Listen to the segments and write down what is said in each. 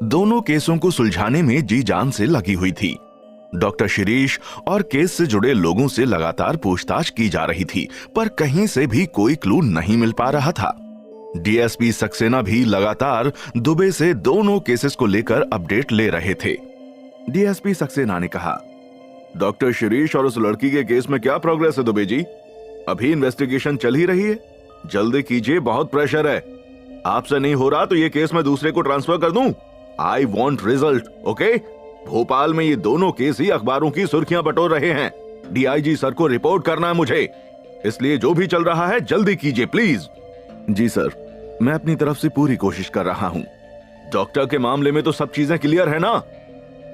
दोनों केसों को सुलझाने में जी जान से लगी हुई थी। डॉक्टर शिरीष और केस से जुड़े लोगों से लगातार पूछताछ की जा रही थी, पर कहीं से भी कोई क्लू नहीं मिल पा रहा था। डीएसपी सक्सेना भी लगातार दुबे से दोनों केसेस को लेकर अपडेट ले रहे थे। डीएसपी सक्सेना ने कहा, डॉक्टर शिरीष और उस लड़की के केस में क्या प्रोग्रेस है दुबे जी? अभी इन्वेस्टिगेशन चल ही रही है, जल्दी कीजिए, बहुत प्रेशर है। आपसे नहीं हो रहा तो ये केस मैं दूसरे को ट्रांसफर कर दूं। I want result, okay? Bhopal में ये दोनों केस ही अखबारों की सुर्खियां बटोर रहे हैं। डीआईजी सर को रिपोर्ट करना है मुझे, इसलिए जो भी चल रहा है जल्दी कीजिए प्लीज। जी सर, मैं अपनी तरफ से पूरी कोशिश कर रहा हूं। डॉक्टर के मामले में तो सब चीजें क्लियर है ना?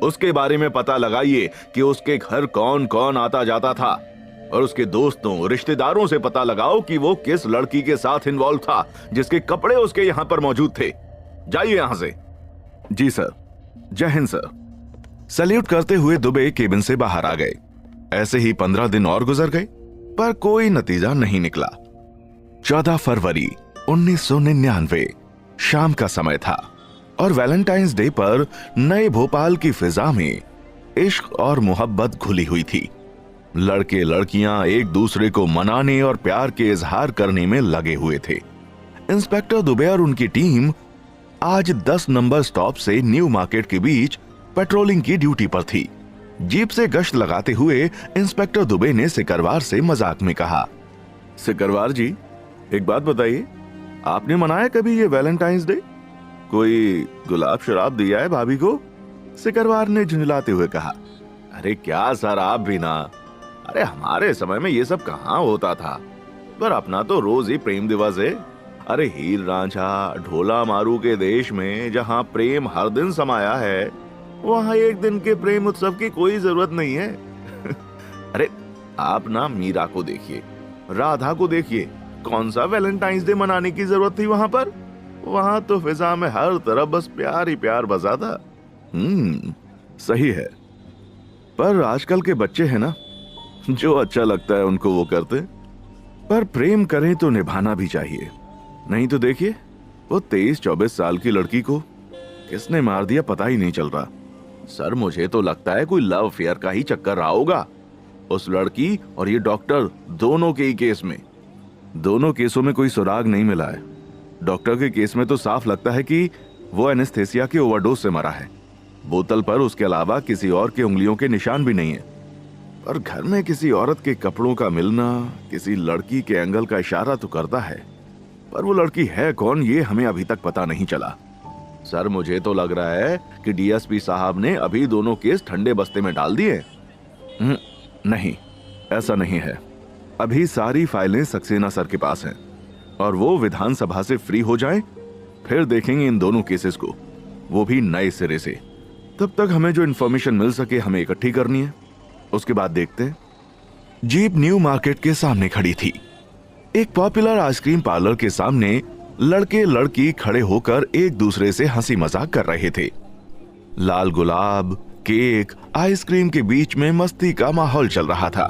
उसके बारे में पता लगाइए कि उसके घर कौन कौन आता जाता था, और उसके दोस्तों रिश्तेदारों से पता लगाओ कि वो किस लड़की के साथ इन्वॉल्व था जिसके कपड़े उसके यहां पर मौजूद थे। जाइए यहां से। जी सर। जय हिंद सर। सैल्यूट करते हुए दुबे केबिन से बाहर आ गए। ऐसे ही 15 दिन और गुजर गए, पर कोई नतीजा नहीं निकला। 14 फरवरी 1999 शाम का समय था और वैलेंटाइंस डे पर नए भोपाल की फिजा में इश्क और मोहब्बत घुली हुई थी। लड़के लड़कियां एक दूसरे को मनाने और प्यार के इजहार करने में लगे हुए थे। इंस्पेक्टर दुबे और उनकी टीम आज 10 नंबर स्टॉप से न्यू मार्केट के बीच पेट्रोलिंग की ड्यूटी पर थी। जीप से गश्त लगाते हुए इंस्पेक्टर दुबे ने सिकरवार से मजाक में कहा, सिकरवार जी, एक बात बताइए, आपने मनाया कभी ये वैलेंटाइंस डे? कोई गुलाब शराब दिया है भाभी को? सिकरवार ने झुंझलाते हुए कहा, अरे क्या सर, आप भी ना। अरे हमारे समय में ये सब कहाँ होता था, पर अपना तो रोज ही प्रेम दिवस है। अरे हीर रांझा ढोला मारू के देश में जहाँ प्रेम हर दिन समाया है, वहाँ एक दिन के प्रेम उत्सव की कोई जरूरत नहीं है। अरे आप ना मीरा को देखिए, राधा को देखिए, कौन सा वैलेंटाइंस डे मनाने की जरूरत थी वहां पर? वहां तो फिजा में हर तरफ बस प्यार ही प्यार बसा था। सही है, पर आजकल के बच्चे हैं ना, जो अच्छा लगता है उनको वो करते। पर प्रेम करें तो निभाना भी चाहिए, नहीं तो देखिए वो 23-24 साल की लड़की को किसने मार दिया पता ही नहीं चल रहा। सर मुझे तो लगता है कोई लव अफेयर का ही चक्कर रहा होगा उस लड़की और ये डॉक्टर दोनों के ही केस में। दोनों केसों में कोई सुराग नहीं मिला है। डॉक्टर के केस में तो साफ लगता है कि वो एनेस्थेसिया के ओवरडोज से मरा है। बोतल पर उसके अलावा किसी और के उंगलियों के निशान भी नहीं है। और घर में किसी औरत के कपड़ों का मिलना किसी लड़की के एंगल का इशारा तो करता है, पर वो लड़की है कौन ये हमें अभी तक पता नहीं चला। सर मुझे तो लग रहा है कि डीएसपी साहब ने अभी दोनों केस ठंडे बस्ते में डाल दिए। नहीं, ऐसा नहीं है। अभी सारी फाइलें सक्सेना सर के पास हैं और वो विधानसभा से फ्री हो जाएं, फिर देखेंगे इन दोनों केसेस को, वो भी नए सिरे से। तब तक हमें जो इन्फॉर्मेशन मिल सके हमें इकट्ठी करनी है, उसके बाद देखते हैं। जीप न्यू मार्केट के सामने खड़ी थी। एक पॉपुलर आइसक्रीम पार्लर के सामने लड़के लड़की खड़े होकर एक दूसरे से हंसी मजाक कर रहे थे। लाल गुलाब, केक, आइसक्रीम के बीच में मस्ती का माहौल चल रहा था।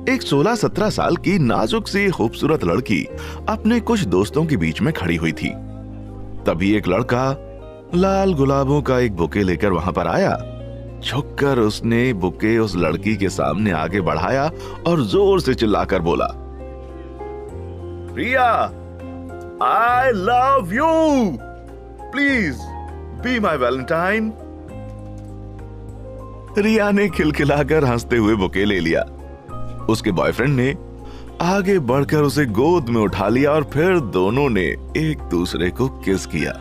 एक 16-17 साल की नाजुक सी खूबसूरत लड़की अपने कुछ दोस्तों के बीच में खड़ी हुई थी। तभी एक लड़का लाल गुलाबों का एक बुके लेकर वहां पर आया। झुककर उसने बुके उस लड़की के सामने आगे बढ़ाया और जोर से चिल्लाकर बोला, रिया, I love you. Please be my Valentine. रिया ने खिलखिलाकर हंसते हुए बुके ले लिया। उसके बॉयफ्रेंड ने आगे बढ़कर उसे गोद में उठा लिया और फिर दोनों ने एक दूसरे को किस किया।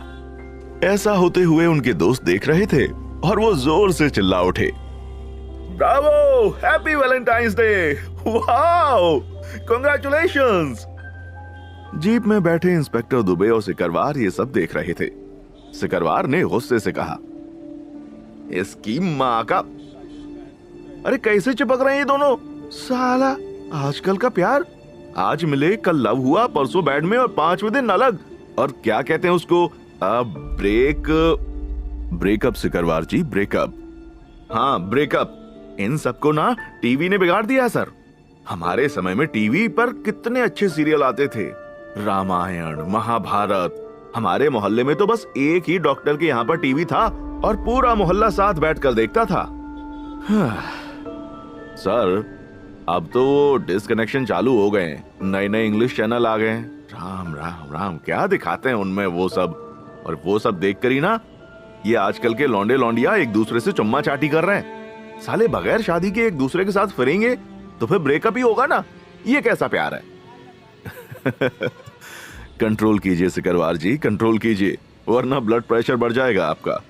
ऐसा होते हुए उनके दोस्त देख रहे थे और वो जोर से चिल्ला उठे, Bravo, happy Valentine's day, wow, congratulations. Jeep में बैठे इंस्पेक्टर दुबे और सिकरवार ये सब देख रहे थे। सिकरवार ने गुस्से से कहा, इसकी मां का, अरे कैसे चिपक रहे हैं ये दोनों? साला आजकल का प्यार, आज मिले कल लव हुआ, परसों बेड में और 5वें दिन अलग। और क्या कहते हैं उसको, ब्रेकअप सिकरवार जी, ब्रेकअप। हाँ ब्रेकअप। इन सबको ना टीवी ने बिगाड़ दिया सर। हमारे समय में टीवी पर कितने अच्छे सीरियल आते थे, रामायण, महाभारत, हमारे मोहल्ले में तो बस एक ही डॉक्टर के यहाँ पर टीवी था और पूरा मोहल्ला साथ बैठकर देखता था। सर, अब तो वो डिस्कनेक्शन चालू हो गए हैं, नए नए इंग्लिश चैनल आ गए हैं। राम राम राम, क्या दिखाते हैं उनमें वो सब। और वो सब देखकर ही ना ये आजकल के लौंडे लौंडिया एक दूसरे से चुम्मा चाटी कर रहे हैं। साले बगैर शादी के एक दूसरे के साथ फिरेंगे तो फिर ब्रेकअप ही होगा ना। ये कैसा प्यार है। कंट्रोल कीजिए सिकरवार जी, कंट्रोल कीजिए, वरना ब्लड प्रेशर बढ़ जाएगा आपका।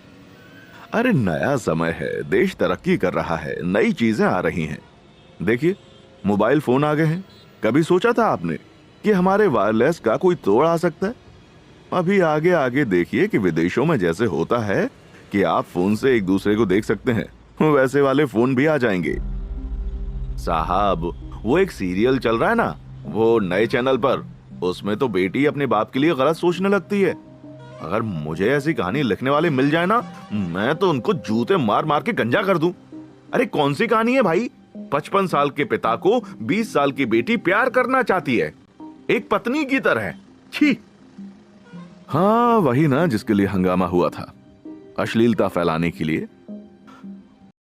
अरे नया समय है, देश तरक्की कर रहा है, नई चीजें आ रही हैं। देखिए मोबाइल फोन आ गए हैं। कभी सोचा था आपने कि हमारे वायरलेस का कोई तोड़ आ सकता है? अभी आगे आगे देखिए कि विदेशों में जैसे होता है कि आप फोन से एक दूसरे को देख सकते हैं, वैसे वाले फोन भी आ जाएंगे। साहब, वो एक सीरियल चल रहा है ना, वो नए चैनल पर, उसमें तो बेटी अपने बाप के लिए गलत सोचने लगती है। अगर मुझे ऐसी कहानी लिखने वाले मिल जाए ना, मैं तो उनको जूते मार मार के गंजा कर दूं। अरे कौन सी कहानी है भाई? 55 साल के पिता को 20 साल की बेटी प्यार करना चाहती है, एक पत्नी की तरह। छी। हाँ वही ना जिसके लिए हंगामा हुआ था, अश्लीलता फैलाने के लिए।